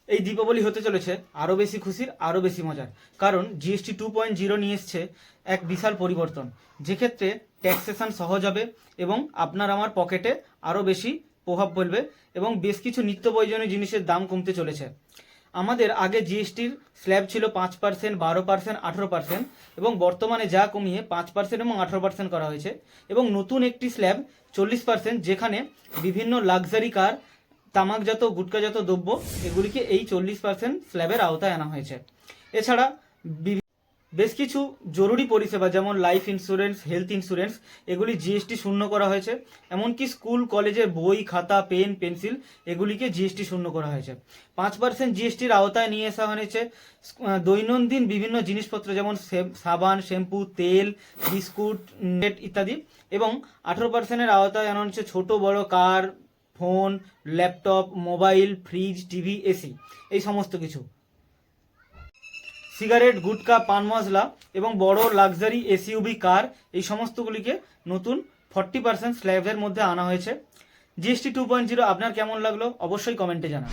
এই দীপাবলি হতে চলেছে আরও বেশি খুশির, আরও বেশি মজার। কারণ জিএসটি 2.0 নিয়ে এসছে এক বিশাল পরিবর্তন, যেক্ষেত্রে ট্যাক্সেশন সহজ হবে এবং আপনার আমার পকেটে আরও বেশি প্রভাব ফেলবে এবং বেশ কিছু নিত্য প্রয়োজনীয় জিনিসের দাম কমতে চলেছে। আমাদের আগে জিএসটির স্ল্যাব ছিল 5%, 12%, 18% এবং বর্তমানে যা কমিয়ে 5% এবং 18% করা হয়েছে এবং নতুন একটি স্ল্যাব 40%, যেখানে বিভিন্ন লাক্সারি কার, তামাকজাত গুটখাজাত দ্রব্য এগুলিকে এই 40% স্ল্যাবের আওতায় আনা হয়েছে। এছাড়া বেশ কিছু জরুরি পরিষেবা যেমন লাইফ ইন্স্যুরেন্স, হেলথ ইন্স্যুরেন্স এগুলি জিএসটি শূন্য করা হয়েছে। এমনকি স্কুল কলেজের বই, খাতা, পেন, পেন্সিল এগুলিকে জিএসটি শূন্য করা হয়েছে। 5% জিএসটির আওতায় নিয়ে আসা হয়েছে দৈনন্দিন বিভিন্ন জিনিসপত্র যেমন সাবান, শ্যাম্পু, তেল, বিস্কুট, নেট ইত্যাদি এবং 18%-এর আওতায় আনা হচ্ছে ছোট বড় car, phone, laptop, mobile, fridge, TV, AC এই সমস্ত কিছু। সিগারেট, গুটকা, পান মশলা এবং বড় লাক্সারি এসইউভি কার এই সমস্তগুলিকে নতুন 40% স্ল্যাবের মধ্যে আনা হয়েছে। জিএসটি 2.0 আপনার কেমন লাগলো অবশ্যই কমেন্টে জানান।